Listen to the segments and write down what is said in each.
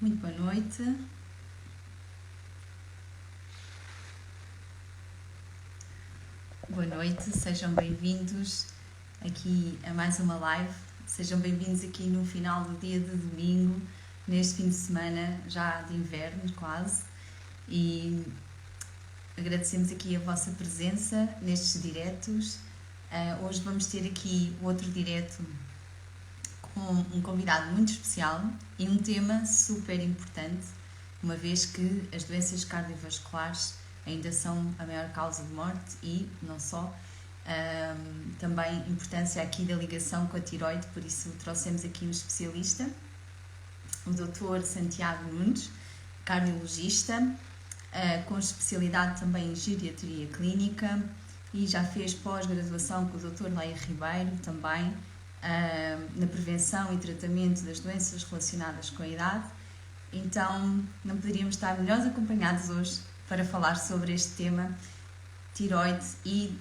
Muito boa noite. Boa noite, sejam bem-vindos aqui a mais uma live. Sejam bem-vindos aqui no final do dia de domingo, neste fim de semana já de inverno quase. E agradecemos aqui a vossa presença nestes diretos. Hoje vamos ter aqui outro direto com um convidado muito especial e um tema super importante, uma vez que as doenças cardiovasculares ainda são a maior causa de morte e não só. Também importância aqui da ligação com a tiroide, por isso trouxemos aqui um especialista, o Dr. Santiago Nunes, cardiologista, com especialidade também em geriatria clínica e já fez pós-graduação com o Dr. Leia Ribeiro também, na prevenção e tratamento das doenças relacionadas com a idade. Então não poderíamos estar melhores acompanhados hoje para falar sobre este tema, tiroide e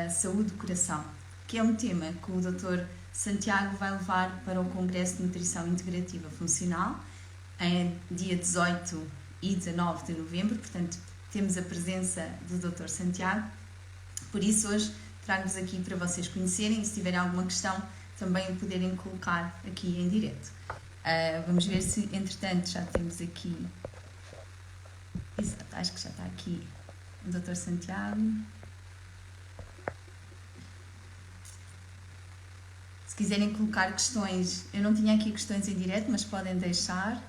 saúde do coração, que é um tema que o Dr. Santiago vai levar para o Congresso de Nutrição Integrativa Funcional em dia 18 e 19 de novembro, portanto temos a presença do Dr. Santiago, por isso hoje trago-vos aqui para vocês conhecerem e se tiverem alguma questão também poderem colocar aqui em direto. Vamos ver se entretanto já temos aqui, exato, acho que já está aqui o Dr. Santiago. Se quiserem colocar questões, eu não tinha aqui questões em direto, mas podem deixar.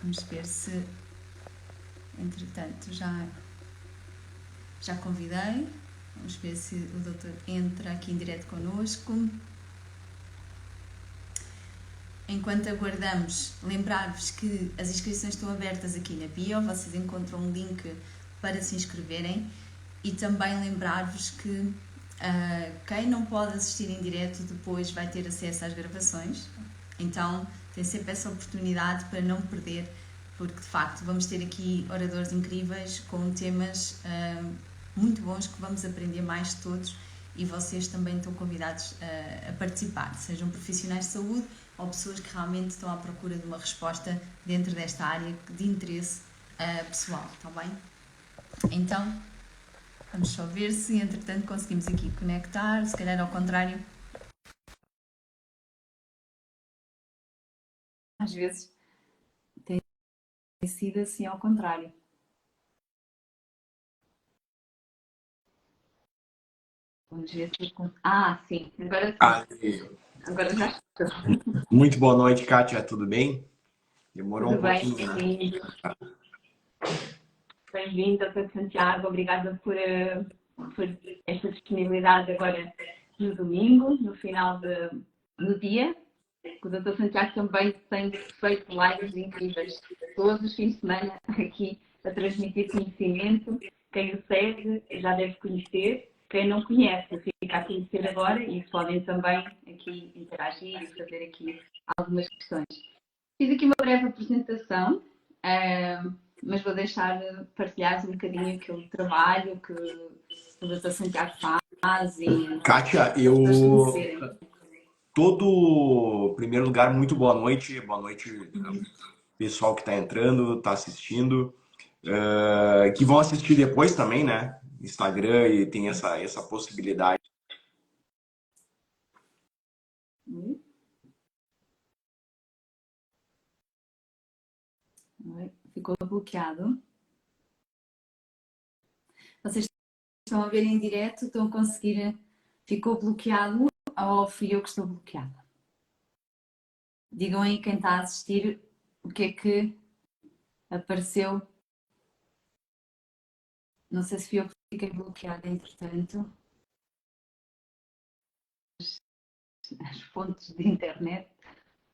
Vamos ver se entretanto já convidei. Vamos ver se o doutor entra aqui em direto connosco. Enquanto aguardamos, lembrar-vos que as inscrições estão abertas aqui na bio, vocês encontram um link para se inscreverem e também lembrar-vos que quem não pode assistir em direto depois vai ter acesso às gravações, então tem sempre essa oportunidade para não perder, porque de facto vamos ter aqui oradores incríveis com temas muito bons que vamos aprender mais todos e vocês também estão convidados a participar, sejam profissionais de saúde ou pessoas que realmente estão à procura de uma resposta dentro desta área de interesse pessoal, está bem? Então, vamos só ver se entretanto conseguimos aqui conectar, se calhar ao contrário. Às vezes tem sido assim ao contrário. Vamos ver se... sim, agora já estou. Muito boa noite, Kátia, tudo bem? Demorou Tudo um pouquinho, bem, né? Bem-vindo, Dr. Santiago, obrigada por esta disponibilidade agora no domingo, no final do dia. O Dr. Santiago também tem feito lives incríveis todos os fins de semana aqui a transmitir conhecimento. Quem o segue já deve conhecer, quem não conhece fica a conhecer agora e podem também aqui interagir e fazer aqui algumas questões. Fiz aqui uma breve apresentação, mas vou deixar partilhar um bocadinho aquele trabalho que o Dr. Santiago faz e Kátia, em primeiro lugar, muito boa noite pessoal que está entrando, está assistindo, que vão assistir depois também, né? Instagram e tem essa possibilidade. Ficou bloqueado. Vocês estão a ver em direto, estão a conseguir... Ficou bloqueado ou fui eu que estou bloqueada? Digam aí quem está a assistir o que é que apareceu. Não sei se fui eu que fiquei bloqueada, entretanto. As fontes de internet.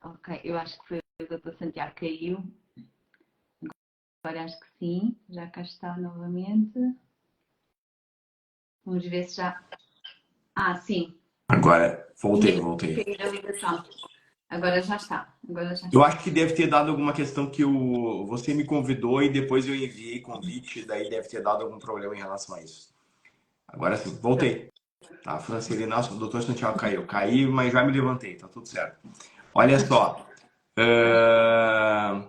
Ok, eu acho que foi o Dr. Santiago que caiu. Agora acho que sim, já cá está novamente. Vamos ver se já... sim. Agora, voltei. A ligação. Agora já está. Eu acho que deve ter dado alguma questão que você me convidou e depois eu enviei convite, daí deve ter dado algum problema em relação a isso. Agora sim, voltei. Tá, Francelina, nossa, o doutor Santiago caiu. Caí, mas já me levantei, tá tudo certo. Olha só, Ah,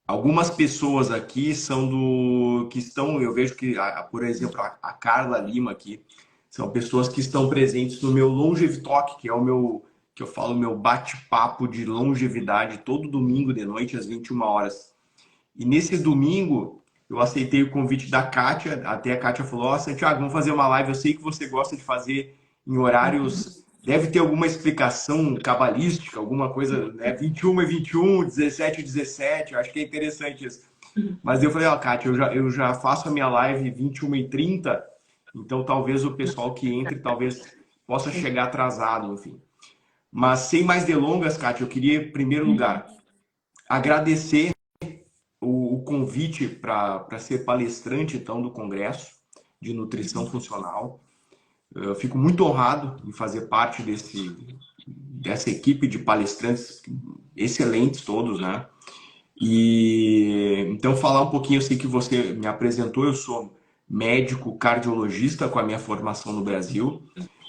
algumas pessoas aqui são do que estão, eu vejo que, por exemplo, a Carla Lima aqui, são pessoas que estão presentes no meu Longev Talk, que é o meu, que eu falo, meu bate-papo de longevidade todo domingo de noite às 21 horas. E nesse domingo eu aceitei o convite da Kátia, até a Kátia falou: "Ó, Santiago, vamos fazer uma live, eu sei que você gosta de fazer em horários, deve ter alguma explicação cabalística, alguma coisa, né? 21 e 21, 17 e 17, eu acho que é interessante isso." Mas eu falei: "Ó, Kátia, eu já faço a minha live 21h30, então talvez o pessoal que entre, talvez possa chegar atrasado, enfim." Mas sem mais delongas, Kátia, eu queria, em primeiro lugar, agradecer o convite para ser palestrante, então, do Congresso de Nutrição Funcional. Eu fico muito honrado em fazer parte dessa equipe de palestrantes excelentes todos, né? E então falar um pouquinho, eu sei que você me apresentou, eu sou médico cardiologista com a minha formação no Brasil.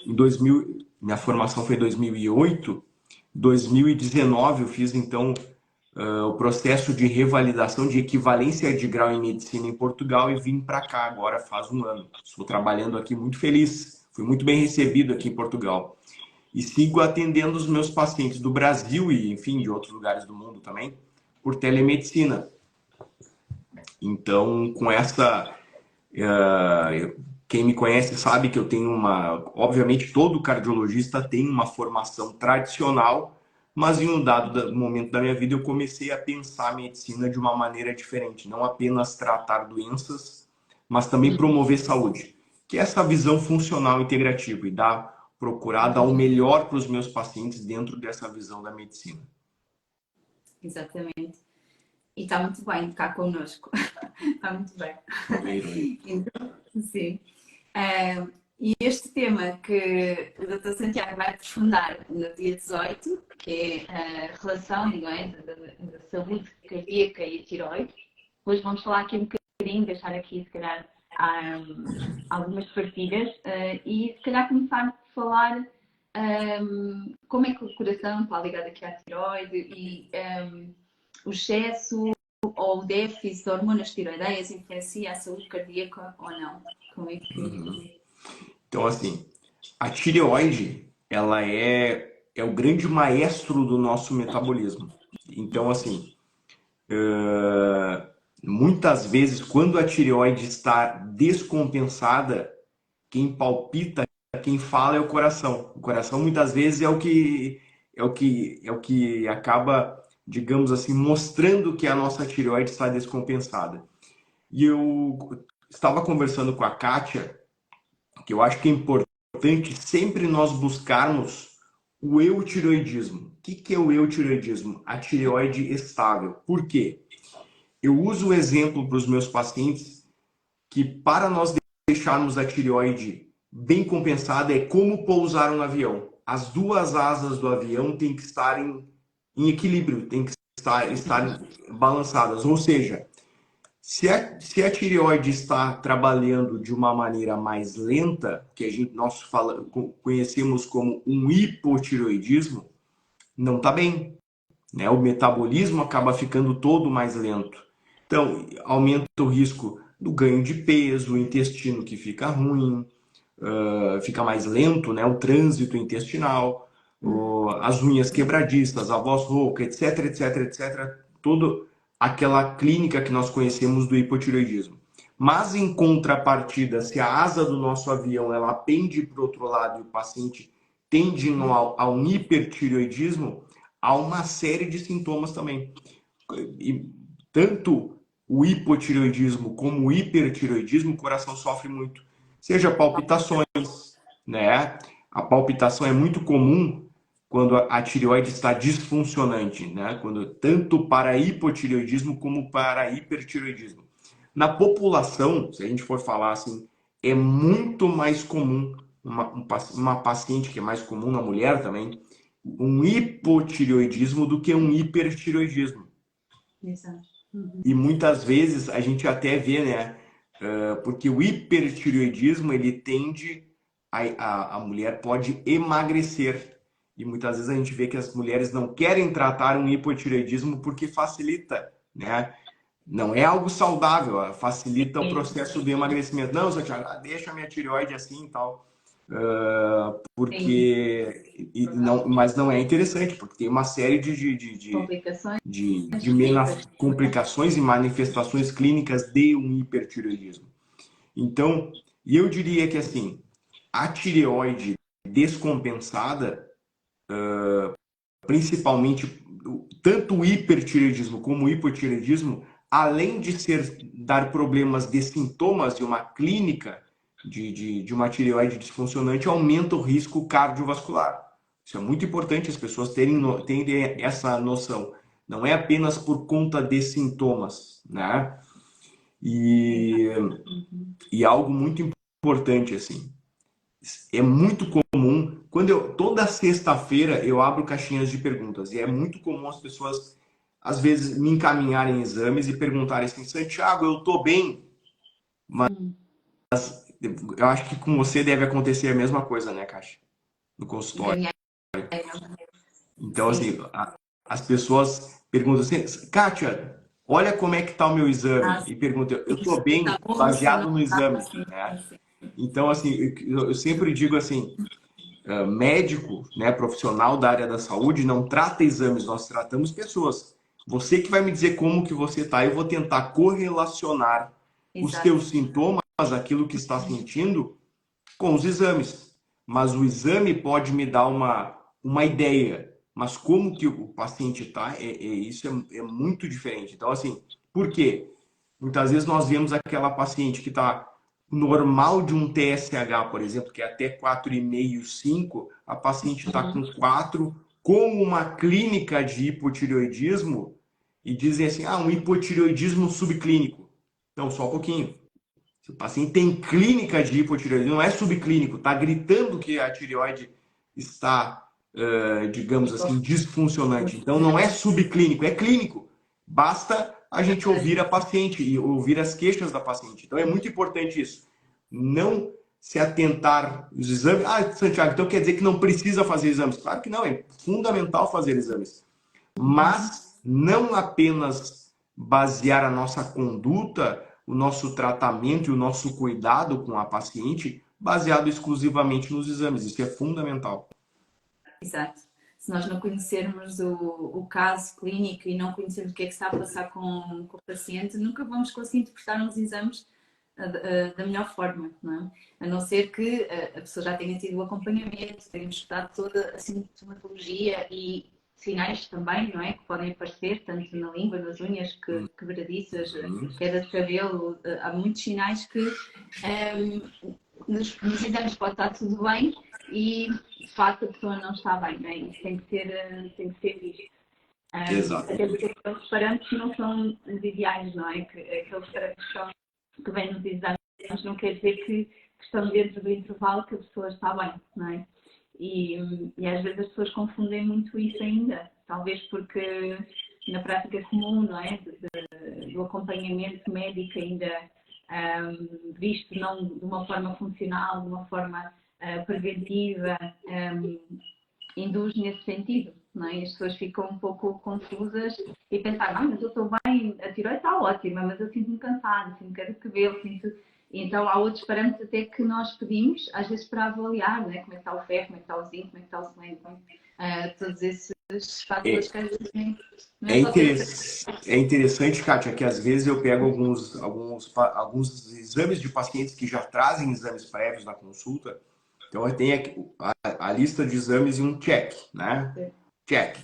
Em 2000, minha formação foi em 2008. 2019 eu fiz então o processo de revalidação de equivalência de grau em medicina em Portugal e vim para cá agora faz um ano. Estou trabalhando aqui muito feliz, fui muito bem recebido aqui em Portugal. E sigo atendendo os meus pacientes do Brasil e, enfim, de outros lugares do mundo também, por telemedicina. Então, com essa... quem me conhece sabe que eu tenho uma... Obviamente, todo cardiologista tem uma formação tradicional, mas em um dado momento da minha vida eu comecei a pensar a medicina de uma maneira diferente. Não apenas tratar doenças, mas também promover saúde. Que é essa visão funcional integrativa e procurar dar o melhor para os meus pacientes dentro dessa visão da medicina. Exatamente. E está muito bem cá connosco. Está muito bem. Então, sim. E este tema que o Dr. Santiago vai aprofundar no dia 18, que é a relação, não é, da saúde cardíaca e a tiroide. Depois vamos falar aqui um bocadinho, deixar aqui, se calhar, algumas partilhas e, se calhar, começar a falar como é que o coração está ligado aqui à tiroide e o excesso ou o déficit de hormonas tiroideias influencia a saúde cardíaca ou não? Como é que... Então, assim, a tireoide, ela é o grande maestro do nosso metabolismo. Então, assim, muitas vezes, quando a tireoide está descompensada, quem palpita, quem fala é o coração. O coração, muitas vezes, é o que acaba, digamos assim, mostrando que a nossa tireoide está descompensada. E eu estava conversando com a Kátia, que eu acho que é importante sempre nós buscarmos o eutireoidismo. O que é o eutireoidismo? A tireoide estável. Por quê? Eu uso o exemplo para os meus pacientes que para nós deixarmos a tireoide bem compensada é como pousar um avião. As duas asas do avião têm que estar em equilíbrio, têm que estar balançadas. Ou seja, se a tireoide está trabalhando de uma maneira mais lenta, que nós conhecemos como um hipotireoidismo, não está bem, né? O metabolismo acaba ficando todo mais lento. Então, aumenta o risco do ganho de peso, o intestino que fica ruim, fica mais lento, né? O trânsito intestinal, as unhas quebradiças, a voz rouca, etc, etc, etc. Toda aquela clínica que nós conhecemos do hipotireoidismo. Mas, em contrapartida, se a asa do nosso avião ela pende para o outro lado e o paciente tende a um hipertireoidismo, há uma série de sintomas também. E tanto o hipotireoidismo como o hipertireoidismo, o coração sofre muito. Seja palpitações, né? A palpitação é muito comum quando a tireoide está disfuncionante, né? Quando tanto para hipotireoidismo como para hipertireoidismo. Na população, se a gente for falar assim, é muito mais comum uma paciente que é mais comum na mulher também, um hipotireoidismo do que um hipertireoidismo. Exato. E muitas vezes a gente até vê, né? Porque o hipertireoidismo ele tende a mulher pode emagrecer e muitas vezes a gente vê que as mulheres não querem tratar um hipotireoidismo porque facilita, né? Não é algo saudável, facilita o Sim, processo de emagrecimento. Não, Santiago, deixa a minha tireoide assim e tal. sim. Não, mas não é interessante, porque tem uma série Complicações, pois. complicações e manifestações clínicas de um hipertireoidismo. Então, eu diria que assim, a tireoide descompensada, principalmente tanto o hipertireoidismo como o hipotireoidismo, além de dar problemas de sintomas de uma clínica de uma tireoide disfuncionante, aumenta o risco cardiovascular. Isso é muito importante as pessoas terem essa noção. Não é apenas por conta de sintomas, né? E, Uhum. e algo muito importante, assim, é muito comum, toda sexta-feira eu abro caixinhas de perguntas, e é muito comum as pessoas, às vezes, me encaminharem exames e perguntarem assim, Santiago, eu tô bem, Hum. eu acho que com você deve acontecer a mesma coisa, né, Caixa? No consultório. Encaminhar. Então, Sim. assim, as pessoas perguntam assim, Kátia, olha como é que tá o meu exame. Ah, sim. E perguntam, eu tô Se está bem bom, se não baseado no está, exame, sim, né? sim. Então, assim, eu sempre digo assim, médico, né, profissional da área da saúde, não trata exames, nós tratamos pessoas. Você que vai me dizer como que você está, eu vou tentar correlacionar os Exato. teus sintomas, aquilo que está sentindo, com os exames. Mas o exame pode me dar uma ideia, mas como que o paciente está, isso é muito diferente. Então, assim, por quê? Muitas vezes nós vemos aquela paciente que está normal de um TSH, por exemplo, que é até 4,5, 5, a paciente está com Uhum. 4, com uma clínica de hipotireoidismo, e dizem assim, um hipotireoidismo subclínico. Então, só um pouquinho. Se o paciente tem clínica de hipotireoidismo, não é subclínico, está gritando que a tireoide está, digamos assim, disfuncionante. Então, não é subclínico, é clínico. Basta a gente ouvir a paciente e ouvir as queixas da paciente. Então, é muito importante isso. Não se atentar os exames. Santiago, então quer dizer que não precisa fazer exames? Claro que não, é fundamental fazer exames. Uhum. Mas não apenas basear a nossa conduta, o nosso tratamento e o nosso cuidado com a paciente baseado exclusivamente nos exames. Isso é fundamental. Exato. Se nós não conhecermos o caso clínico e não conhecermos o que é que está a passar com o paciente, nunca vamos conseguir interpretar uns exames da melhor forma, não é? A não ser que a pessoa já tenha tido o acompanhamento, tenha estudado toda a sintomatologia e sinais também, não é? Que podem aparecer, tanto na língua, nas unhas, quebradiças, Uhum. queda de cabelo. Há muitos sinais que nos exames pode estar tudo bem e de facto a pessoa não está bem, não é? Isso tem que ser visto. Exato. Até porque aqueles parâmetros não são os ideais, não é? Aqueles parâmetros que vêm nos exames não quer dizer que estão dentro do intervalo que a pessoa está bem, não é? E às vezes as pessoas confundem muito isso ainda, talvez porque na prática comum, não é? Do acompanhamento médico ainda visto não de uma forma funcional, de uma forma preventiva, induz nesse sentido. Não é? As pessoas ficam um pouco confusas e pensam, mas eu estou bem, a tiroide está ótima, mas eu sinto-me cansada, sinto queda de cabelo, sinto... Então há outros parâmetros até que nós pedimos, às vezes para avaliar, não é? Como é que está o ferro, como é que está o zinco, como é que está o selênio, todos esses fatores É, que às vezes não é só ter... é interessante, Kátia, que às vezes eu pego alguns exames de pacientes que já trazem exames prévios na consulta. Então, eu tenho aqui a lista de exames e um check, né? Check.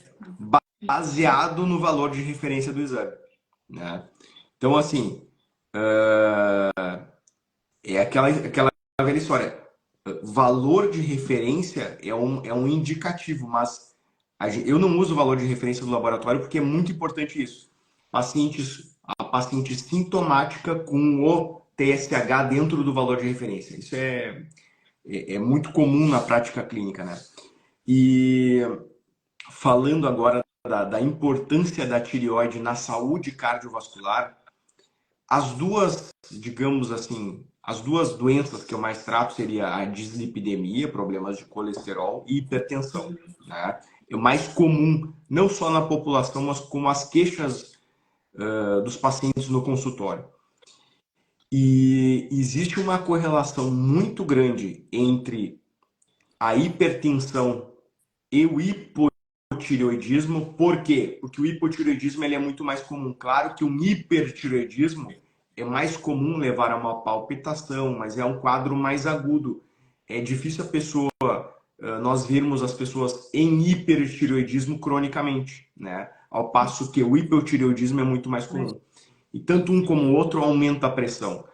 Baseado no valor de referência do exame, né? Então, assim, é aquela velha história. Valor de referência é um indicativo, mas eu não uso o valor de referência do laboratório porque é muito importante isso. A paciente sintomática com o TSH dentro do valor de referência. Isso é muito comum na prática clínica, né? E falando agora da importância da tireoide na saúde cardiovascular, as duas, digamos assim, as duas doenças que eu mais trato seria a dislipidemia, problemas de colesterol e hipertensão, né? É o mais comum, não só na população, mas como as queixas dos pacientes no consultório. E existe uma correlação muito grande entre a hipertensão e o hipotireoidismo. Por quê? Porque o hipotireoidismo ele é muito mais comum. Claro que um hipertireoidismo é mais comum levar a uma palpitação, mas é um quadro mais agudo. É difícil a pessoa, nós vermos as pessoas em hipertireoidismo cronicamente, né? Ao passo que o hipotireoidismo é muito mais comum. E tanto um como o outro aumenta a pressão.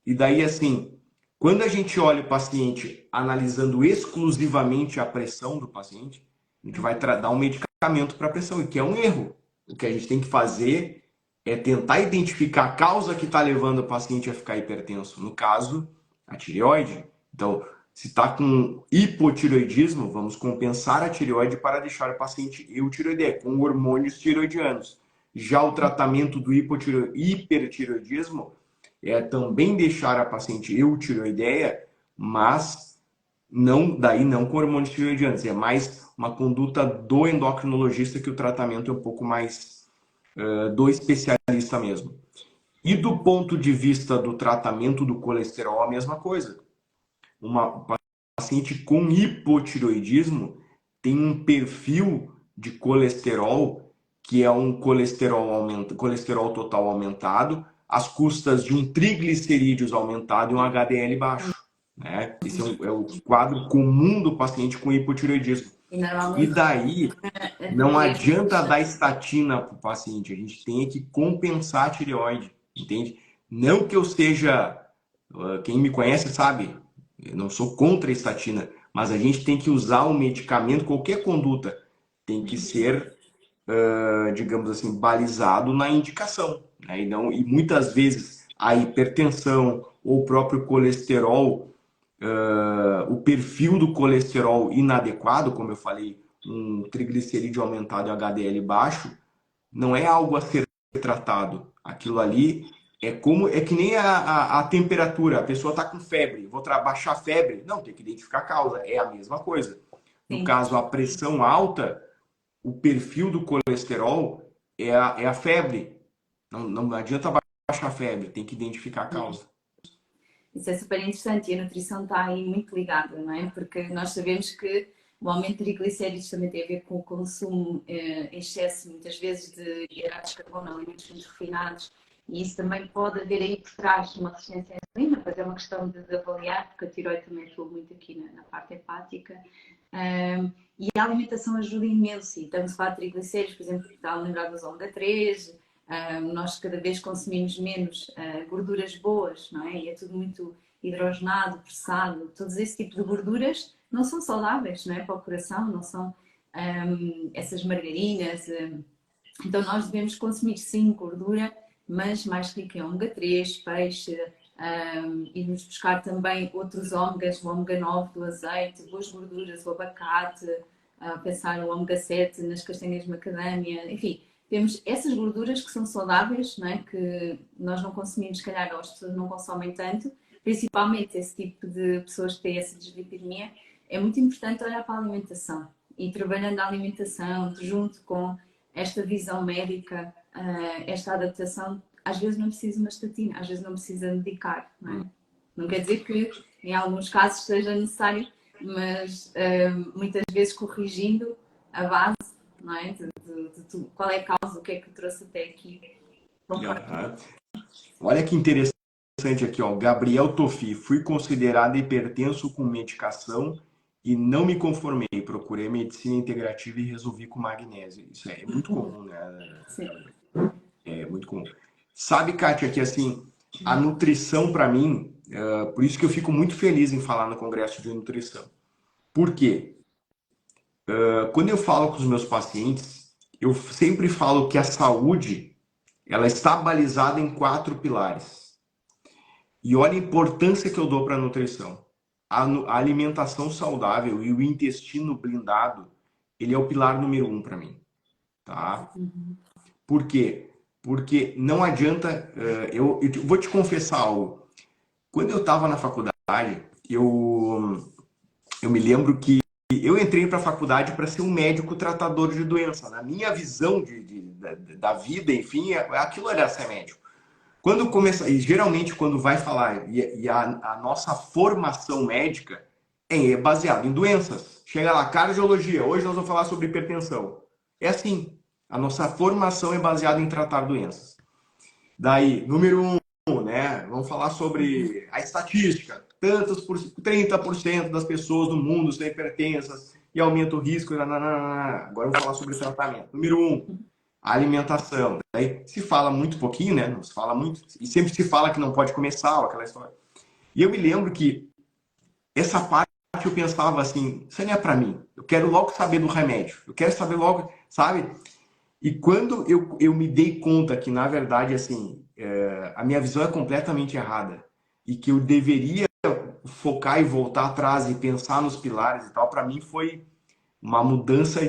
E daí, assim, quando a gente olha o paciente analisando exclusivamente a pressão do paciente, a gente vai dar um medicamento para a pressão, e que é um erro. O que a gente tem que fazer é tentar identificar a causa que está levando o paciente a ficar hipertenso. No caso, a tireoide. Então, se está com hipotireoidismo, vamos compensar a tireoide para deixar o paciente eutiroideico, com hormônios tiroidianos. Já o tratamento do hipertireoidismo é também deixar a paciente eutiroideia, mas não com hormônios tiroidianos. É mais uma conduta do endocrinologista, que o tratamento é um pouco mais do especialista mesmo. E do ponto de vista do tratamento do colesterol, a mesma coisa. Uma paciente com hipotiroidismo tem um perfil de colesterol que é um colesterol total aumentado, às custas de um triglicerídeos aumentado e um HDL baixo. Né? Esse é o quadro comum do paciente com hipotireoidismo. E daí, não adianta dar estatina para o paciente, a gente tem que compensar a tireoide, entende? Não que eu seja, quem me conhece sabe, eu não sou contra a estatina, mas a gente tem que usar o medicamento, qualquer conduta tem que ser, digamos assim, balizado na indicação, né? E muitas vezes a hipertensão ou o próprio colesterol, o perfil do colesterol inadequado, como eu falei, um triglicerídeo aumentado e HDL baixo, não é algo a ser tratado. Aquilo ali é que nem a temperatura. A pessoa está com febre, vou baixar a febre. Não, tem que identificar a causa. É a mesma coisa. No caso, a pressão alta, o perfil do colesterol é a febre. Não adianta baixar a febre, tem que identificar a causa. Isso é super interessante e a nutrição está aí muito ligada, não é? Porque nós sabemos que o aumento de triglicéridos também tem a ver com o consumo em excesso, muitas vezes, de hidratos de carbono, alimentos muito refinados, e isso também pode haver aí por trás uma resistência à insulina, mas é uma questão de avaliar, porque a tiroide também atua muito aqui na parte hepática. E a alimentação ajuda imenso, e estamos a falar de triglicéridos, por exemplo, está a lembrar dos ômega 3, nós cada vez consumimos menos gorduras boas, não é? E é tudo muito hidrogenado, processado. Todos esse tipo de gorduras não são saudáveis, não é? Para o coração, não são essas margarinas. Então nós devemos consumir sim gordura, mas mais rica em ômega 3, peixe, irmos buscar também outros ômegas, o ômega 9 do azeite, boas gorduras, o abacate, pensar o ômega 7 nas castanhas de macadâmia, enfim, temos essas gorduras que são saudáveis, não é? Que nós não consumimos, se calhar, ou as pessoas não consomem tanto, principalmente esse tipo de pessoas que têm essa dislipidemia. É muito importante olhar para a alimentação e trabalhando a alimentação junto com esta visão médica, esta adaptação. Às vezes não precisa de uma estatina, às vezes não precisa medicar, não é? Não quer dizer que em alguns casos seja necessário, mas muitas vezes corrigindo a base, não é? Qual é a causa, o que é que trouxe até aqui. Olha que interessante aqui, ó. Gabriel Tofi, fui considerado hipertenso com medicação e não me conformei. Procurei medicina integrativa e resolvi com magnésio. Isso é muito comum, né? Sim. É muito comum. Sabe, Kátia, que assim, a nutrição para mim, por isso que eu fico muito feliz em falar no Congresso de Nutrição. Por quê? Quando eu falo com os meus pacientes, eu sempre falo que a saúde, ela está balizada em 4 pilares. E olha a importância que eu dou para a nutrição. A alimentação saudável e o intestino blindado, ele é o pilar número 1 para mim. Tá? Por quê? Porque não adianta... eu vou te confessar algo. Quando eu estava na faculdade, eu me lembro que eu entrei para a faculdade para ser um médico tratador de doença. Na minha visão da vida, enfim, aquilo era ser médico. Quando começa, e geralmente quando vai falar, a nossa formação médica é baseada em doenças. Chega lá, cardiologia, hoje nós vamos falar sobre hipertensão. É assim, a nossa formação é baseada em tratar doenças. Daí, número um, né? Vamos falar sobre a estatística. 30% das pessoas do mundo são hipertensas e aumenta o risco. Agora vamos falar sobre tratamento. Número um, a alimentação. Daí se fala muito pouquinho, né? Não se fala muito. E sempre se fala que não pode comer sal, aquela história. E eu me lembro que essa parte eu pensava assim, isso não é para mim. Eu quero logo saber do remédio. Eu quero saber logo, sabe? E quando eu me dei conta que, na verdade, assim, a minha visão é completamente errada e que eu deveria focar e voltar atrás e pensar nos pilares e tal, para mim foi uma mudança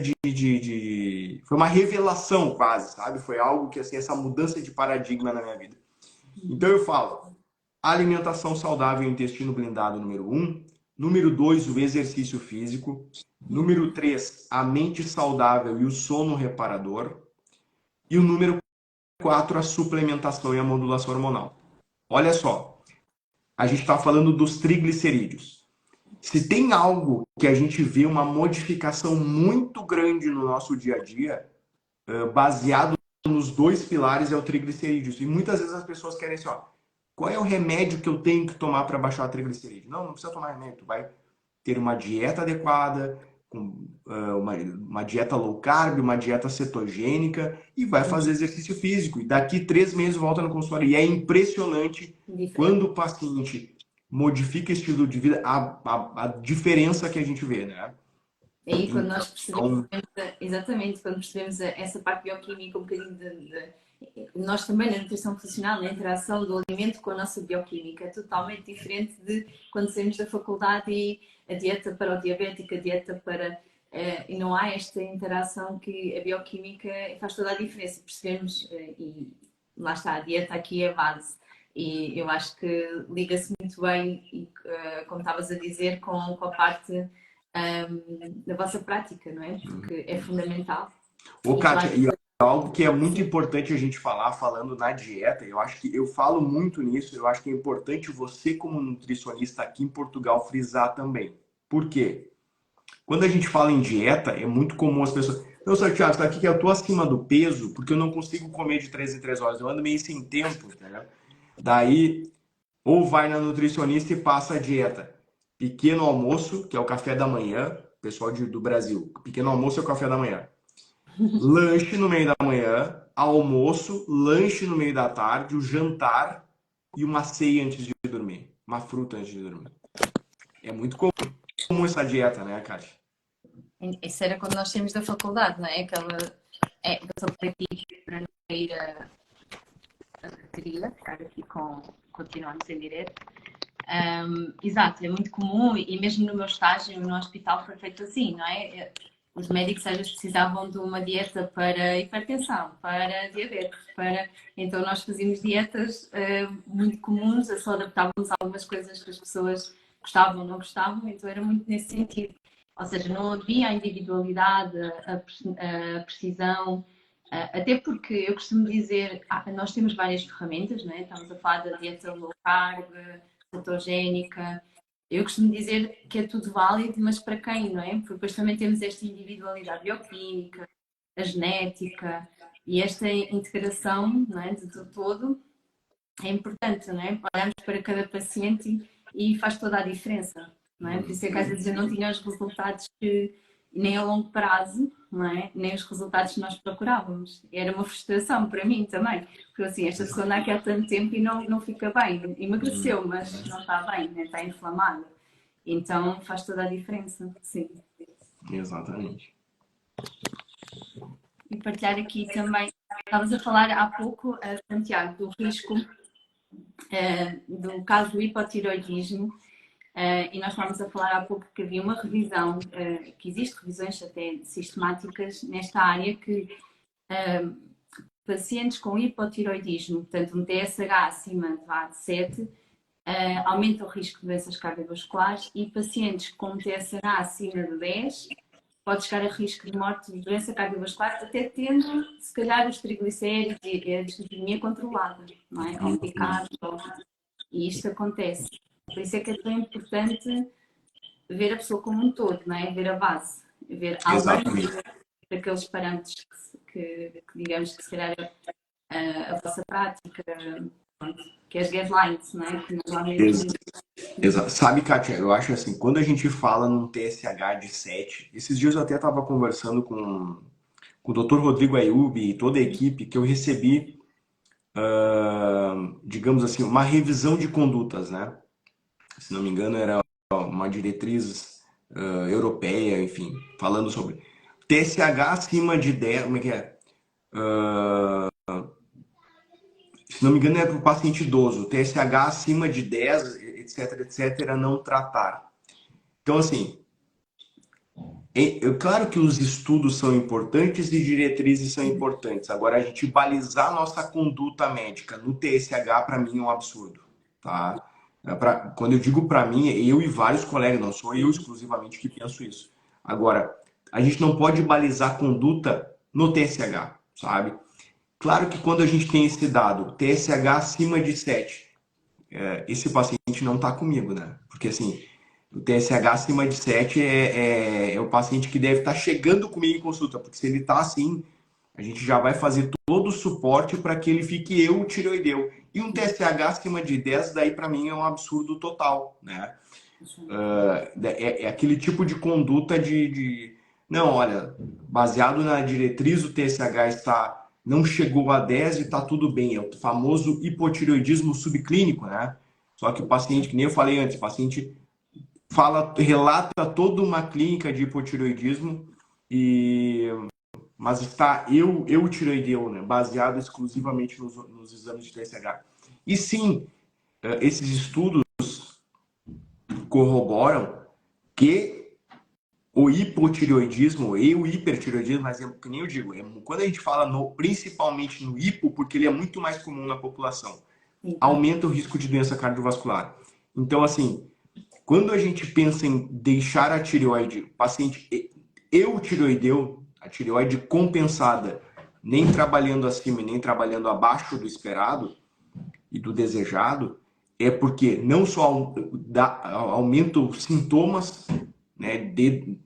Foi uma revelação quase, sabe? Foi algo que, assim, essa mudança de paradigma na minha vida. Então eu falo, alimentação saudável e intestino blindado, número um. Número dois, o exercício físico. Número três, a mente saudável e o sono reparador. E o número 4, a suplementação e a modulação hormonal. Olha só, a gente está falando dos triglicerídeos. Se tem algo que a gente vê uma modificação muito grande no nosso dia a dia, baseado nos dois pilares, é o triglicerídeos. E muitas vezes as pessoas querem assim, ó, qual é o remédio que eu tenho que tomar para baixar o triglicerídeo? Não, não precisa tomar remédio, tu vai ter uma dieta adequada, com uma dieta low carb, uma dieta cetogênica e vai fazer exercício físico. E daqui 3 meses volta no consultório. E é impressionante quando o paciente modifica estilo de vida, a diferença que a gente vê, né? É aí quando nós Então, percebemos, exatamente, quando percebemos essa parte bioquímica, um bocadinho nós também na nutrição funcional, na interação do alimento com a nossa bioquímica, é totalmente diferente de quando saímos da faculdade e a dieta para o diabético, a dieta para. E não há esta interação que a bioquímica faz toda a diferença. Percebemos, e lá está, a dieta aqui é a base. E eu acho que liga-se muito bem, e, como estavas a dizer, com a parte da vossa prática, não é? Porque é fundamental. ô, E Kátia, claro e que algo que é muito sim, importante a gente falar, falando na dieta, eu acho que eu falo muito nisso, eu acho que é importante você, como nutricionista aqui em Portugal, frisar também. Por quê? Quando a gente fala em dieta, é muito comum as pessoas. Não, Sr. Thiago, está aqui que eu tô acima do peso porque eu não consigo comer de 3 em 3 horas. Eu ando meio sem tempo, entendeu? Daí, ou vai na nutricionista e passa a dieta. Pequeno almoço, que é o café da manhã, pessoal do Brasil. Pequeno almoço é o café da manhã. Lanche no meio da manhã, almoço, lanche no meio da tarde, o jantar e uma ceia antes de dormir. Uma fruta antes de dormir. É muito comum essa dieta, né, Kátia? isso era quando nós saímos da faculdade, não é? Aquela. Eu sou aqui para não ir a bateria, ficar aqui com. Continuamos em direto. Exato, é muito comum e mesmo no meu estágio no hospital foi feito assim, não é? Os médicos às vezes precisavam de uma dieta para hipertensão, para diabetes, para... Então nós fazíamos dietas muito comuns, só adaptávamos algumas coisas que as pessoas gostavam ou não gostavam, então era muito nesse sentido. Ou seja, não havia a individualidade, a precisão, até porque eu costumo dizer, nós temos várias ferramentas, não é? Estamos a falar da dieta low carb, cetogénica. Eu costumo dizer que é tudo válido, mas para quem, não é? Porque depois também temos esta individualidade bioquímica, a genética e esta integração, não é, de todo é importante, não é? Olhamos para cada paciente e faz toda a diferença, não é? Por isso é que às vezes eu não tinha os resultados que, nem a longo prazo, não é? Nem os resultados que nós procurávamos. Era uma frustração para mim também, porque assim, esta pessoa anda aqui há tanto tempo e não fica bem, emagreceu, mas não está bem, né? Está inflamada. Então faz toda a diferença, sim. Exatamente. E partilhar aqui também, estavas a falar há pouco, Santiago, do risco do caso do hipotiroidismo, e nós estávamos a falar há pouco que havia uma revisão, que existe revisões até sistemáticas nesta área, que pacientes com hipotiroidismo, portanto um TSH acima de 7, aumenta o risco de doenças cardiovasculares e pacientes com TSH acima de 10 pode chegar a risco de morte de doença cardiovascular, até tendo, se calhar, os triglicéridos e a dislipidemia controlada, não é? Ou picado, e isto acontece. Por isso é que é tão importante ver a pessoa como um todo, não é? Ver a base, ver além daqueles parâmetros que digamos que se calhar a vossa prática, que é as guidelines, não é? Que normalmente... Exato. Sabe, Kátia, eu acho assim, quando a gente fala num TSH de 7, esses dias eu até estava conversando com o Dr. Rodrigo Ayub e toda a equipe, que eu recebi, digamos assim, uma revisão de condutas, né? Se não me engano, era uma diretriz europeia, enfim, falando sobre TSH acima de 10, como é que é? Se não me engano, é para o paciente idoso, TSH acima de 10, etc, etc, não tratar. Então, assim, claro que os estudos são importantes e diretrizes são importantes. Agora, a gente balizar nossa conduta médica no TSH, para mim, é um absurdo, tá? Quando eu digo para mim, eu e vários colegas, não sou eu exclusivamente que penso isso. Agora, a gente não pode balizar conduta no TSH, sabe? Claro que quando a gente tem esse dado, TSH acima de 7, esse paciente não está comigo, né? Porque assim, o TSH acima de 7 é o paciente que deve estar chegando comigo em consulta, porque se ele está assim, a gente já vai fazer todo o suporte para que ele fique eutireoideu. E um TSH acima de 10, daí para mim é um absurdo total, né? É aquele tipo de conduta não, olha, baseado na diretriz, o TSH não chegou a 10 e está tudo bem. É o famoso hipotireoidismo subclínico, né? Só que o paciente, que nem eu falei antes, o paciente relata toda uma clínica de hipotireoidismo, mas está eutireoideu, né? Baseado exclusivamente nos exames de TSH. E sim, esses estudos corroboram que o hipotireoidismo e o hipertireoidismo, mas que nem eu digo, quando a gente fala principalmente no hipo, porque ele é muito mais comum na população, aumenta o risco de doença cardiovascular. Então, assim, quando a gente pensa em deixar a tireoide, paciente eutireoideu, a tireoide compensada, nem trabalhando acima nem trabalhando abaixo do esperado e do desejado, é porque não só aumenta os sintomas, né, de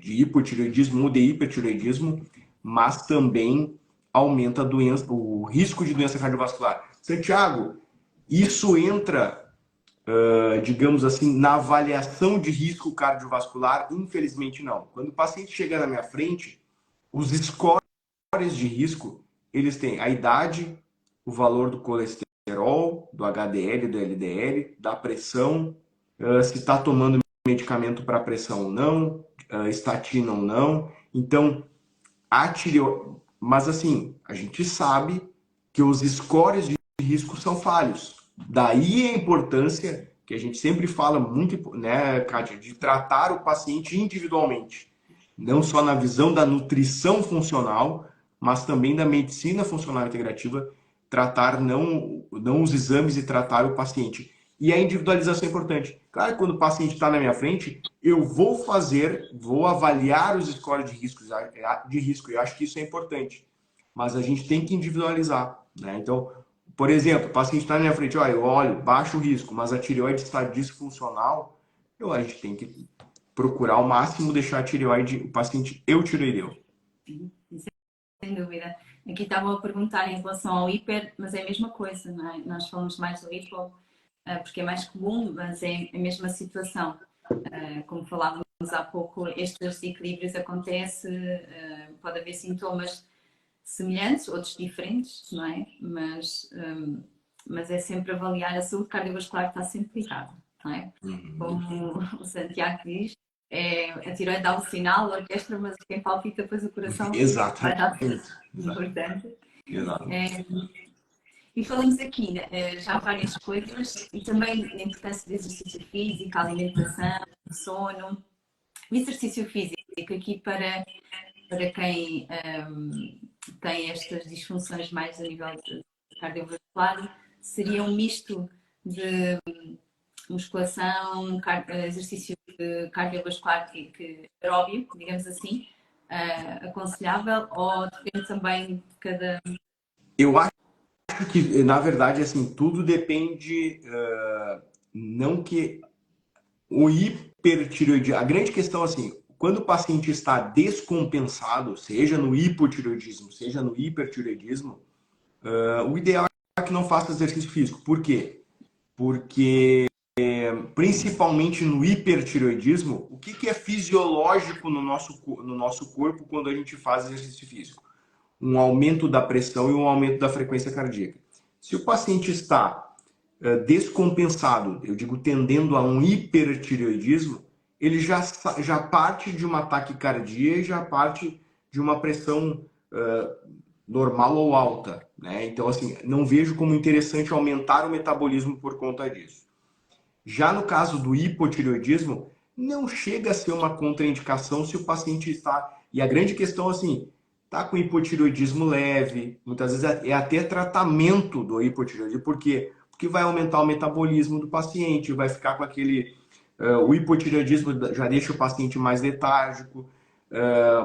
hipotireoidismo ou de hipertireoidismo, mas também aumenta o risco de doença cardiovascular. Santiago, isso entra, digamos assim, na avaliação de risco cardiovascular? Infelizmente não. Quando o paciente chega na minha frente, os scores de risco, eles têm a idade, o valor do colesterol, do HDL, do LDL, da pressão, se está tomando medicamento para pressão ou não, estatina ou não. Então, mas assim, a gente sabe que os scores de risco são falhos. Daí a importância que a gente sempre fala muito, né, Kátia, de tratar o paciente individualmente. Não só na visão da nutrição funcional, mas também da medicina funcional integrativa, tratar não os exames e tratar o paciente. E a individualização é importante. Claro que quando o paciente está na minha frente, eu vou avaliar os scores de risco. Eu acho que isso é importante. Mas a gente tem que individualizar, né? Então, por exemplo, o paciente está na minha frente, olha, eu olho, baixo risco, mas a tireoide está disfuncional, a gente tem que procurar ao máximo deixar a tireoide, o paciente eutireoideu. Sem dúvida. Aqui estavam a perguntar em relação ao hiper, mas é a mesma coisa, não é? Nós falamos mais do hipo porque é mais comum, mas é a mesma situação. Como falávamos há pouco, estes desequilíbrios acontecem, pode haver sintomas semelhantes, outros diferentes, não é? Mas é sempre avaliar a saúde cardiovascular, está sempre ligada, não é? Como o Santiago diz, a tireoide dá o sinal, a orquestra, mas quem palpita depois o coração vai dar tudo. Importante. E falamos aqui já várias coisas e também a importância do exercício físico, alimentação, sono. O exercício físico aqui para quem tem estas disfunções mais a nível cardiovascular seria um misto de musculação, exercício cardiovascular aeróbio, digamos assim, aconselhável, ou depende também de cada... Eu acho que, na verdade, assim, tudo depende, não que o hipertireoidismo, a grande questão, assim, quando o paciente está descompensado, seja no hipotireoidismo, seja no hipertireoidismo, o ideal é que não faça exercício físico. Por quê? Porque, principalmente no hipertireoidismo, o que é fisiológico no nosso corpo quando a gente faz exercício físico? Um aumento da pressão e um aumento da frequência cardíaca. Se o paciente está descompensado, eu digo tendendo a um hipertireoidismo, ele já parte de uma taquicardia e já parte de uma pressão normal ou alta, né? Então, assim, não vejo como interessante aumentar o metabolismo por conta disso. Já no caso do hipotireoidismo, não chega a ser uma contraindicação se o paciente está... E a grande questão, assim, está com hipotireoidismo leve, muitas vezes é até tratamento do hipotireoidismo. Por quê? Porque vai aumentar o metabolismo do paciente, vai ficar com aquele... o hipotireoidismo já deixa o paciente mais letárgico.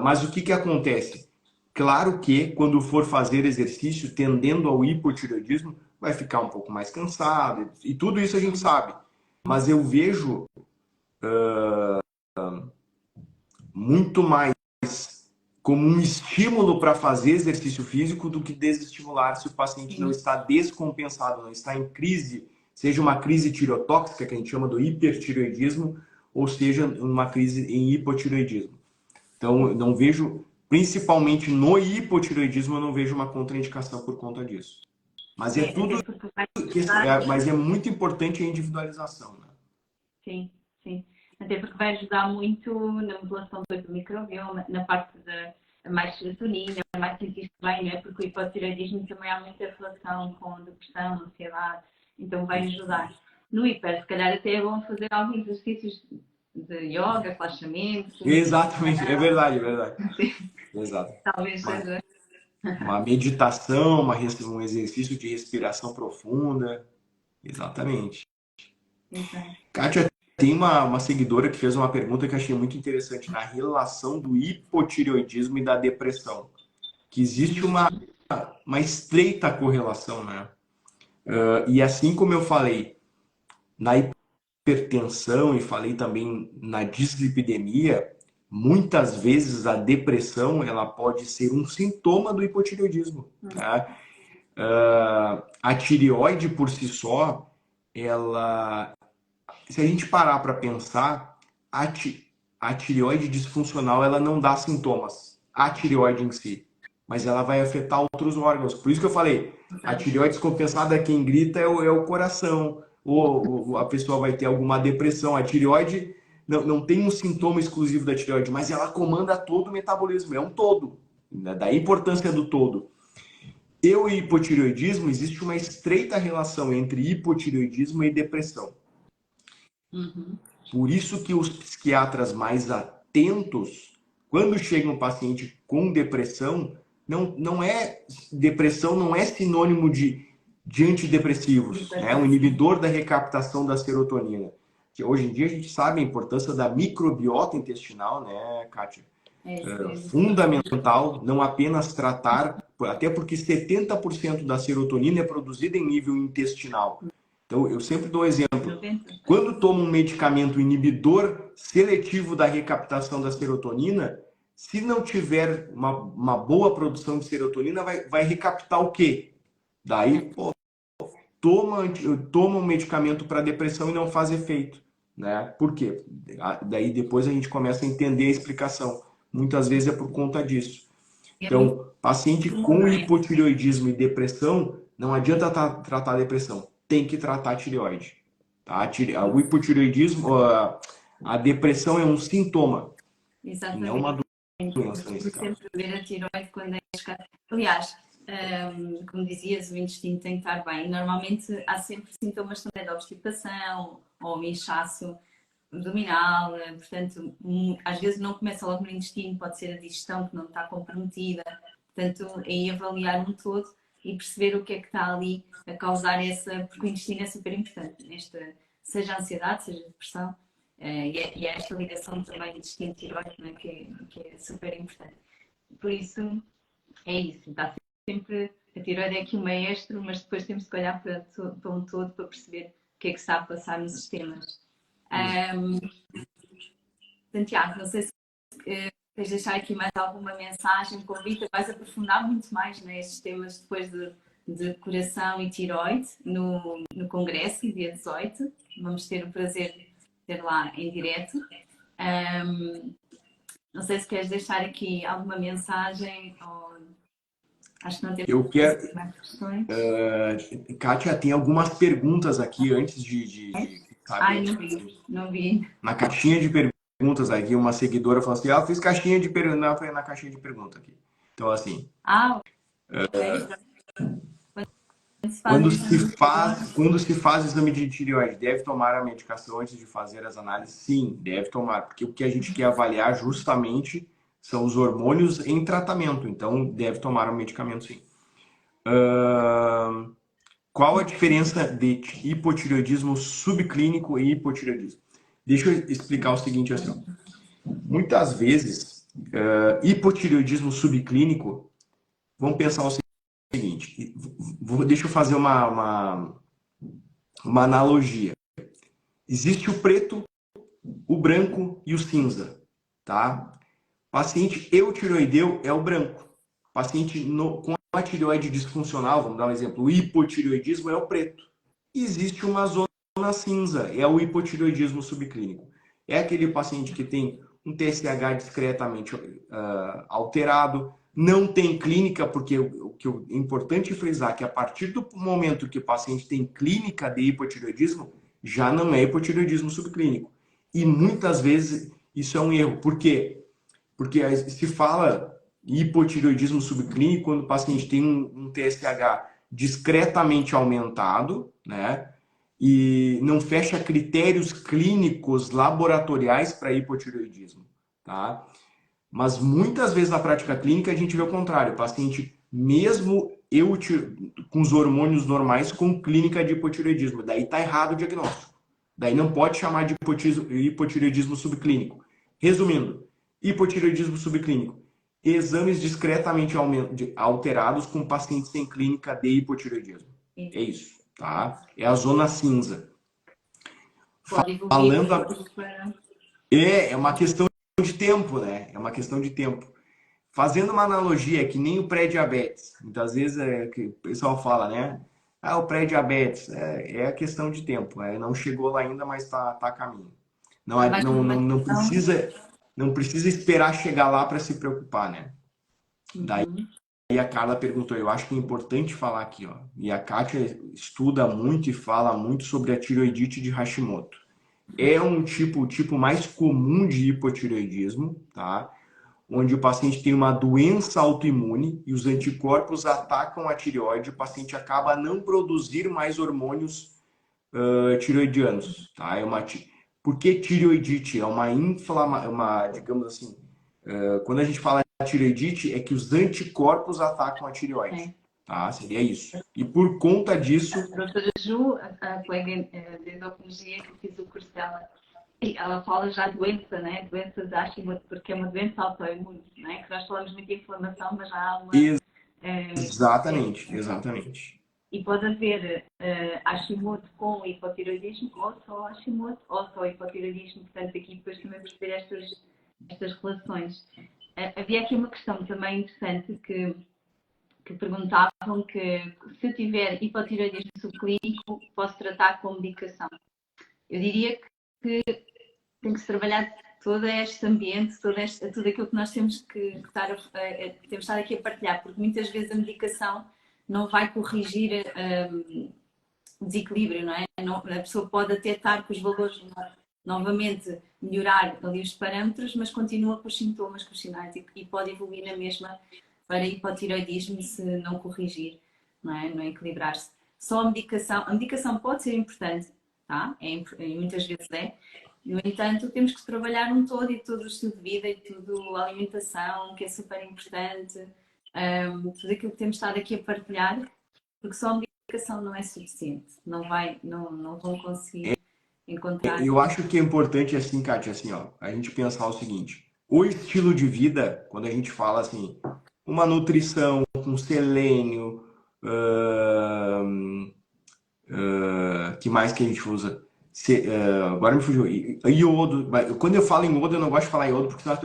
Mas o que acontece? Claro que quando for fazer exercício tendendo ao hipotireoidismo, vai ficar um pouco mais cansado, e tudo isso a gente sabe. Mas eu vejo muito mais como um estímulo para fazer exercício físico do que desestimular se o paciente não está descompensado, não está em crise, seja uma crise tireotóxica, que a gente chama do hipertireoidismo, ou seja, uma crise em hipotireoidismo. Então, eu não vejo, principalmente no hipotireoidismo, eu não vejo uma contraindicação por conta disso. Mas é tudo, mas é muito importante a individualização, né? Sim, sim. Até porque vai ajudar muito na modulação do microbioma, na parte da mais serotonina, mais sentir-se bem, né? Porque o hipotireoidismo também há muita relação com depressão, ansiedade, então vai ajudar. No hiper, se calhar até é bom fazer alguns exercícios de yoga, relaxamento. Exatamente, é verdade, é verdade. Exato. Talvez seja. Uma meditação, um exercício de respiração profunda. Exatamente. Exato. Kátia, tem uma seguidora que fez uma pergunta que eu achei muito interessante na relação do hipotireoidismo e da depressão. Que existe uma estreita correlação, né? E assim como eu falei na hipertensão e falei também na dislipidemia, muitas vezes a depressão ela pode ser um sintoma do hipotireoidismo. Tá? A tireoide por si só, ela, se a gente parar para pensar, a tireoide disfuncional ela não dá sintomas, a tireoide em si, mas ela vai afetar outros órgãos. Por isso que eu falei, a tireoide descompensada, quem grita é o coração, ou a pessoa vai ter alguma depressão. A tireoide não tem um sintoma exclusivo da tireoide, mas ela comanda todo o metabolismo, é um todo, né? Da importância do todo. E o hipotireoidismo, existe uma estreita relação entre hipotireoidismo e depressão. Uhum. Por isso que os psiquiatras mais atentos, quando chega um paciente com depressão, depressão não é sinônimo de antidepressivos, né? Um inibidor da recaptação da serotonina. Que hoje em dia a gente sabe a importância da microbiota intestinal, né, Kátia? Fundamental não apenas tratar, até porque 70% da serotonina é produzida em nível intestinal. Então, eu sempre dou exemplo. Quando toma um medicamento inibidor seletivo da recaptação da serotonina, se não tiver uma boa produção de serotonina, vai recaptar o quê? Daí, toma um medicamento para depressão e não faz efeito, né? Por quê? Daí depois a gente começa a entender a explicação. Muitas vezes é por conta disso. Então, paciente com hipotireoidismo e depressão, não adianta tratar a depressão, tem que tratar a tireoide. Tá? O hipotireoidismo, a depressão é um sintoma. Exatamente. Não é uma doença nesse caso. Sempre ver a tireoide quando é escasso. Aliás, como dizias, o intestino tem que estar bem. Normalmente há sempre sintomas também de obstipação ou inchaço abdominal, portanto, às vezes não começa logo no intestino, pode ser a digestão que não está comprometida. Portanto, aí avaliar um todo e perceber o que é que está ali a causar essa, porque o intestino é super importante seja ansiedade, seja depressão. E é esta ligação também de intestino tiroide, né, que é super importante. Por isso, é isso. Está sempre, a tiroide é aqui o maestro, mas depois temos que olhar para um todo para perceber o que é que está a passar nos sistemas. Santiago, não sei se queres deixar aqui mais alguma mensagem, convite, vais aprofundar muito mais nestes temas depois de coração e tiroide no congresso, dia 18. Vamos ter o prazer de ter lá em direto. Não sei se queres deixar aqui alguma mensagem ou... Acho que não temos Eu quero. mais questões. Kátia, tem algumas perguntas aqui antes de Ai, sabe, não vi. na caixinha de perguntas aqui, uma seguidora falou assim: eu fiz caixinha de pergunta, foi na caixinha de pergunta aqui. Então, assim. Ok. Quando se faz exame de tireoide, deve tomar a medicação antes de fazer as análises? Sim, deve tomar, porque o que a gente quer avaliar justamente são os hormônios em tratamento, então deve tomar o medicamento sim. Qual a diferença de hipotireoidismo subclínico e hipotireoidismo? Deixa eu explicar o seguinte assim. Muitas vezes, hipotireoidismo subclínico, vamos pensar o seguinte, deixa eu fazer uma analogia. Existe o preto, o branco e o cinza, tá? Paciente eutireoideu é o branco. Paciente com a tireoide disfuncional, vamos dar um exemplo, o hipotireoidismo é o preto. E existe uma zona cinza, é o hipotireoidismo subclínico. É aquele paciente que tem um TSH discretamente alterado, não tem clínica, porque o que é importante frisar que a partir do momento que o paciente tem clínica de hipotireoidismo, já não é hipotireoidismo subclínico. E muitas vezes isso é um erro. Por quê? Porque se fala hipotireoidismo subclínico quando o paciente tem um TSH discretamente aumentado, né? E não fecha critérios clínicos laboratoriais para hipotireoidismo, tá? Mas muitas vezes na prática clínica a gente vê o contrário, o paciente mesmo com os hormônios normais com clínica de hipotireoidismo, daí tá errado o diagnóstico. Daí não pode chamar de hipotireoidismo subclínico. Resumindo, hipotireoidismo subclínico, exames discretamente alterados com pacientes sem clínica de hipotireoidismo. É isso, tá? É a zona cinza. Falando é uma questão de tempo, né? É uma questão de tempo. Fazendo uma analogia, que nem o pré-diabetes. Muitas vezes que o pessoal fala, né? Ah, o pré-diabetes. É a questão de tempo. Não chegou lá ainda, mas tá a caminho. Não precisa esperar chegar lá para se preocupar, né? Daí a Carla perguntou, eu acho que é importante falar aqui, ó. E a Kátia estuda muito e fala muito sobre a tireoidite de Hashimoto. É um tipo mais comum de hipotireoidismo, tá? Onde o paciente tem uma doença autoimune e os anticorpos atacam a tireoide, o paciente acaba a não produzir mais hormônios tireoidianos, tá? Por que tireoidite? É uma digamos assim, quando a gente fala de tireoidite, é que os anticorpos atacam a tireoide, tá? Seria isso. E por conta disso... A professora Ju, a colega de endocrinologia que fiz o curso dela, ela fala já doença, né? Doença de Hashimoto, porque é uma doença autoimune, né? Que nós falamos muito de inflamação, mas já há uma... Exatamente. E pode haver Hashimoto com hipotireoidismo, ou só Hashimoto, ou só hipotireoidismo. Portanto, aqui depois também perceber estas relações. Havia aqui uma questão também interessante que perguntavam que se eu tiver hipotireoidismo subclínico, posso tratar com medicação. Eu diria que tem que se trabalhar todo este ambiente, tudo aquilo que nós temos que estar aqui a partilhar, porque muitas vezes a medicação não vai corrigir o desequilíbrio, não é? A pessoa pode até estar com os valores novamente melhorar ali os parâmetros, mas continua com os sintomas, com os sinais e pode evoluir na mesma para hipotireoidismo se não corrigir, não é? Não equilibrar-se. Só a medicação pode ser importante, tá? Muitas vezes é. No entanto, temos que trabalhar um todo e todo o estilo de vida e tudo a alimentação, que é super importante, tudo aquilo que temos estado aqui a partilhar, porque só a medicação não é suficiente, não vão conseguir encontrar. Eu acho que é importante, assim, Kátia, assim, ó, a gente pensar o seguinte: o estilo de vida, quando a gente fala assim, uma nutrição com selênio, que mais que a gente usa? Agora me fugiu. Iodo. Quando eu falo em iodo, eu não gosto de falar iodo, porque senão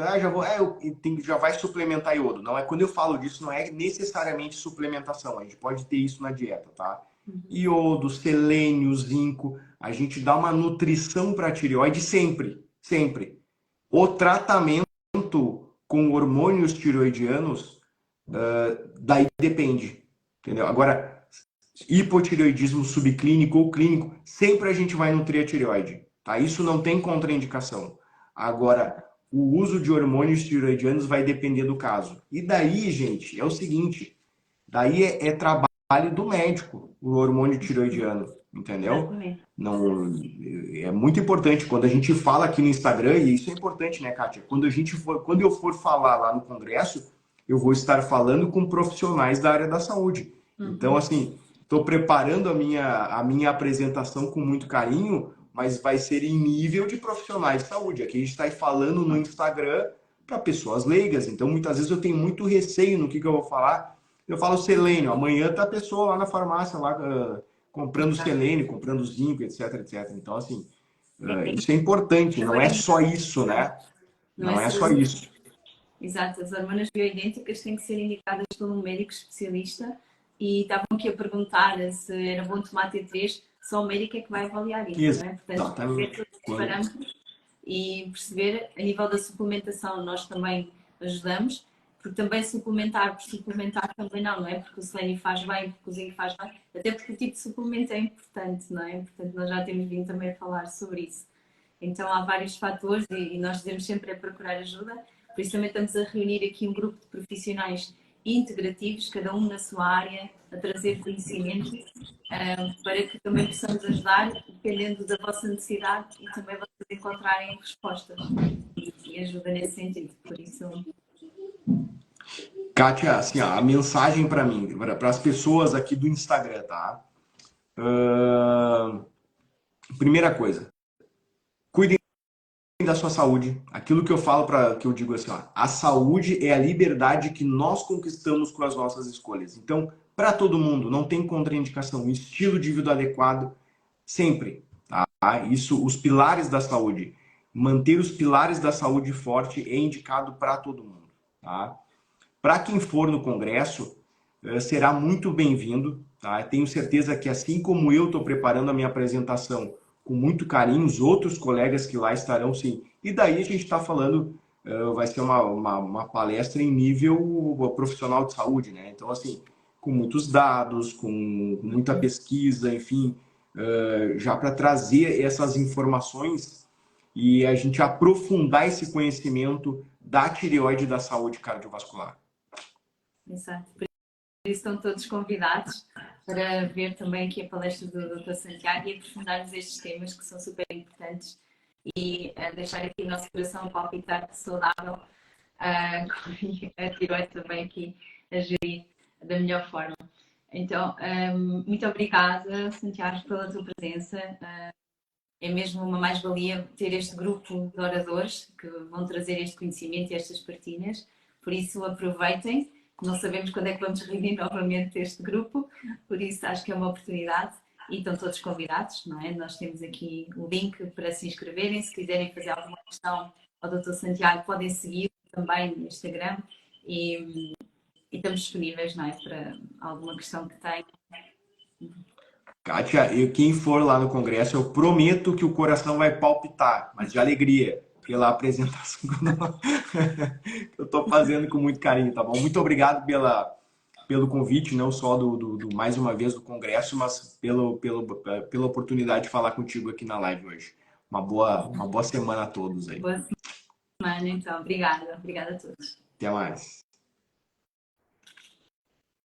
já vai suplementar iodo. Não é, quando eu falo disso, não é necessariamente suplementação. A gente pode ter isso na dieta, tá? Iodo, selênio, zinco. A gente dá uma nutrição para a tireoide sempre, sempre. O tratamento com hormônios tireoidianos, daí depende, entendeu? Agora, hipotireoidismo subclínico ou clínico, sempre a gente vai nutrir a tireoide, tá? Isso não tem contraindicação. Agora, o uso de hormônios tireoidianos vai depender do caso. E daí, gente, é o seguinte, daí é trabalho do médico, o hormônio tireoidiano, entendeu? Não, é muito importante quando a gente fala aqui no Instagram, e isso é importante, né, Kátia? Quando eu for falar lá no congresso, eu vou estar falando com profissionais da área da saúde. Então, assim, estou preparando a minha apresentação com muito carinho, mas vai ser em nível de profissionais de saúde. Aqui a gente está falando no Instagram para pessoas leigas, então muitas vezes eu tenho muito receio no que eu vou falar. Eu falo selênio, amanhã tá a pessoa lá na farmácia, lá comprando selênio, comprando zinco, etc, etc. Então, assim, isso é importante, não é só isso, né? Não é só isso. Exato, as hormonas bioidênticas têm que ser indicadas por um médico especialista e estavam aqui a perguntar se era bom tomar T3, só o médico é que vai avaliar isso, não é? Portanto, ver todos os parâmetros e perceber, a nível da suplementação, nós também ajudamos, porque também suplementar por suplementar também não é? Porque o selênio faz bem, porque o zinco faz bem, até porque o tipo de suplemento é importante, não é? Portanto, nós já temos vindo também a falar sobre isso. Então, há vários fatores e nós devemos sempre procurar ajuda. Por isso também estamos a reunir aqui um grupo de profissionais integrativos, cada um na sua área, a trazer conhecimento para que também possamos ajudar, dependendo da vossa necessidade e também vocês encontrarem respostas e ajuda nesse sentido. Por isso... Kátia, assim, ó, a mensagem para mim, para as pessoas aqui do Instagram, tá? Primeira coisa, cuidem da sua saúde. Aquilo que eu falo que eu digo assim, ó, a saúde é a liberdade que nós conquistamos com as nossas escolhas. Então, para todo mundo, não tem contraindicação. Um estilo de vida adequado, sempre. Tá? Isso, os pilares da saúde. Manter os pilares da saúde forte é indicado para todo mundo. Tá? Para quem for no congresso, será muito bem-vindo. Tá? Tenho certeza que, assim como eu estou preparando a minha apresentação com muito carinho, os outros colegas que lá estarão, sim. E daí a gente está falando, vai ser uma palestra em nível profissional de saúde, né? Então, assim, com muitos dados, com muita pesquisa, enfim, já para trazer essas informações e a gente aprofundar esse conhecimento da tireoide e da saúde cardiovascular. Exato. Por isso estão todos convidados para ver também aqui a palestra do Dr. Santiago e aprofundarmos estes temas que são super importantes e deixar aqui o nosso coração a palpitar saudável e a tireoide também aqui a gerir da melhor forma. Então, muito obrigada, Santiago, pela tua presença. É mesmo uma mais-valia ter este grupo de oradores que vão trazer este conhecimento e estas partilhas. Por isso, aproveitem. Não sabemos quando é que vamos reunir novamente este grupo, por isso acho que é uma oportunidade e estão todos convidados, não é? Nós temos aqui o link para se inscreverem. Se quiserem fazer alguma questão ao Dr. Santiago, podem seguir também no Instagram e estamos disponíveis, não é? Para alguma questão que tenham. Kátia, quem for lá no congresso, eu prometo que o coração vai palpitar, mas de alegria, pela apresentação que eu estou fazendo com muito carinho, tá bom? Muito obrigado pelo convite, não só mais uma vez do congresso, mas pela oportunidade de falar contigo aqui na live hoje. Uma boa semana a todos aí. Boa semana, então. Obrigada. Obrigada a todos. Até mais.